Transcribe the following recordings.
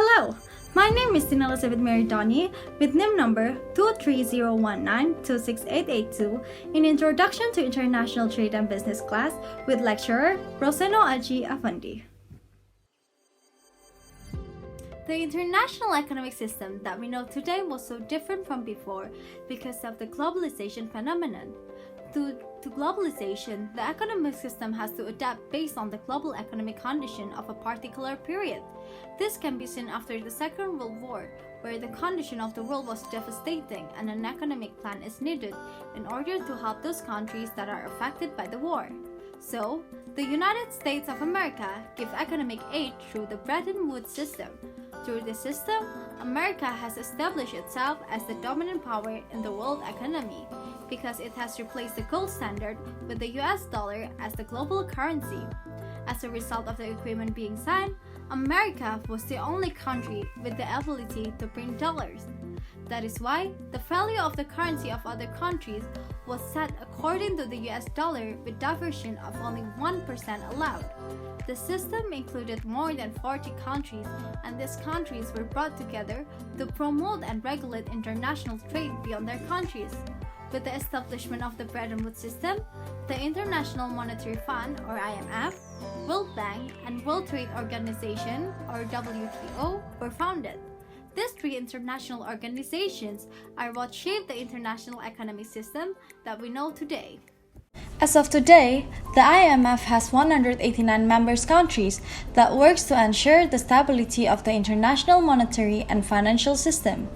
Hello, my name is Tina Elizabeth Mary Donnie with NIM number 23019268882 in Introduction to International Trade and Business class with lecturer Roseno Aji Afandi. The international economic system that we know today was so different from before because of the globalization phenomenon. Due to globalization, the economic system has to adapt based on the global economic condition of a particular period. This can be seen after the Second World War, where the condition of the world was devastating and an economic plan is needed in order to help those countries that are affected by the war. So, the United States of America give economic aid through the Bretton Woods system. Through this system, America has established itself as the dominant power in the world economy because it has replaced the gold standard with the US dollar as the global currency. As a result of the agreement being signed, America was the only country with the ability to print dollars. That is why the value of the currency of other countries was set according to the US dollar with diversion of only 1% allowed. The system included more than 40 countries, and these countries were brought together to promote and regulate international trade beyond their countries. With the establishment of the Bretton Woods system, the International Monetary Fund or IMF, World Bank, and World Trade Organization or WTO were founded. These three international organizations are what shaped the international economic system that we know today. As of today, the IMF has 189 member countries that works to ensure the stability of the international monetary and financial system.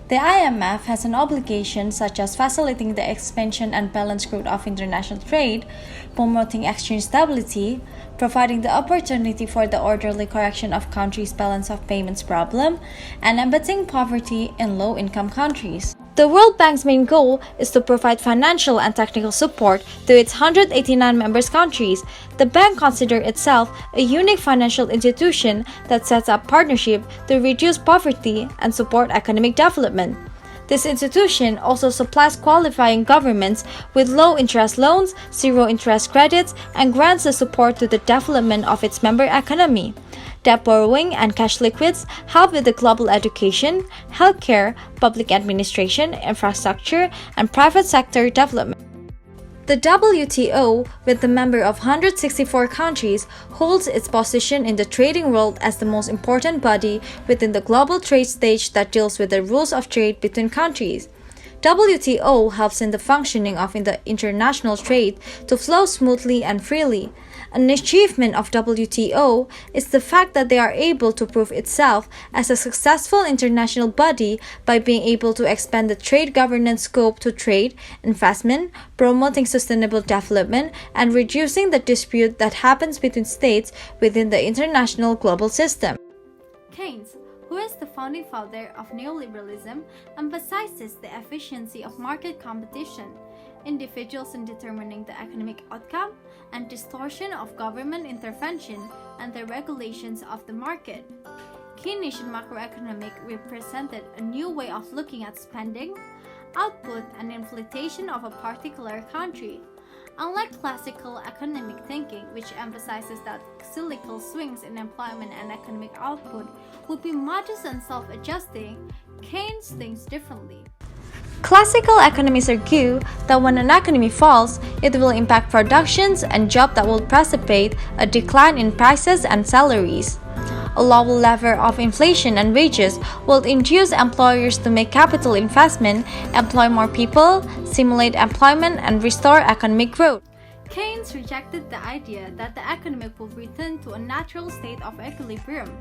The IMF has an obligation such as facilitating the expansion and balanced growth of international trade, promoting exchange stability, providing the opportunity for the orderly correction of countries' balance of payments problem, and abating poverty in low-income countries. The World Bank's main goal is to provide financial and technical support to its 189 member countries. The bank considers itself a unique financial institution that sets up partnership to reduce poverty and support economic development. This institution also supplies qualifying governments with low-interest loans, zero-interest credits, and grants the support to the development of its member economy. Debt borrowing and cash liquids help with the global education, healthcare, public administration, infrastructure, and private sector development. The WTO, with the member of 164 countries, holds its position in the trading world as the most important body within the global trade stage that deals with the rules of trade between countries. WTO helps in the functioning of the international trade to flow smoothly and freely. An achievement of WTO is the fact that they are able to prove itself as a successful international body by being able to expand the trade governance scope to trade, investment, promoting sustainable development, and reducing the dispute that happens between states within the international global system. Keynes, who is the founding father of neoliberalism, emphasizes the efficiency of market competition, individuals in determining the economic outcome, and distortion of government intervention and the regulations of the market. Keynesian macroeconomic represented a new way of looking at spending, output, and inflation of a particular country. Unlike classical economic thinking, which emphasizes that cyclical swings in employment and economic output would be modest and self-adjusting, Keynes thinks differently. Classical economists argue that when an economy falls, it will impact productions and jobs that will precipitate a decline in prices and salaries. A lower level of inflation and wages will induce employers to make capital investment, employ more people, stimulate employment, and restore economic growth. Keynes rejected the idea that the economy will return to a natural state of equilibrium.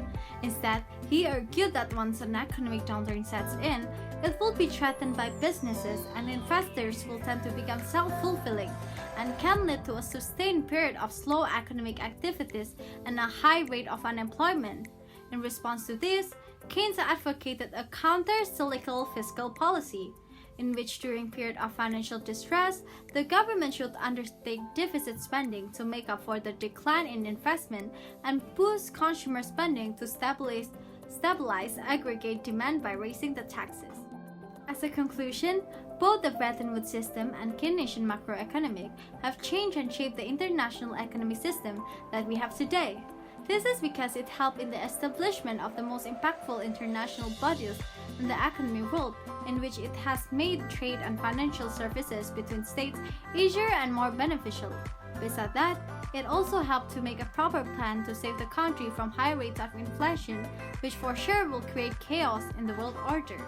Instead, he argued that once an economic downturn sets in, it will be threatened by businesses and investors will tend to become self-fulfilling and can lead to a sustained period of slow economic activities and a high rate of unemployment. In response to this, Keynes advocated a counter-cyclical fiscal policy, in which during period of financial distress, the government should undertake deficit spending to make up for the decline in investment and boost consumer spending to stabilize aggregate demand by raising the taxes. As a conclusion, both the Bretton Woods system and Keynesian macroeconomic have changed and shaped the international economic system that we have today. This is because it helped in the establishment of the most impactful international bodies in the economic world, in which it has made trade and financial services between states easier and more beneficial. Besides that, it also helped to make a proper plan to save the country from high rates of inflation, which for sure will create chaos in the world order.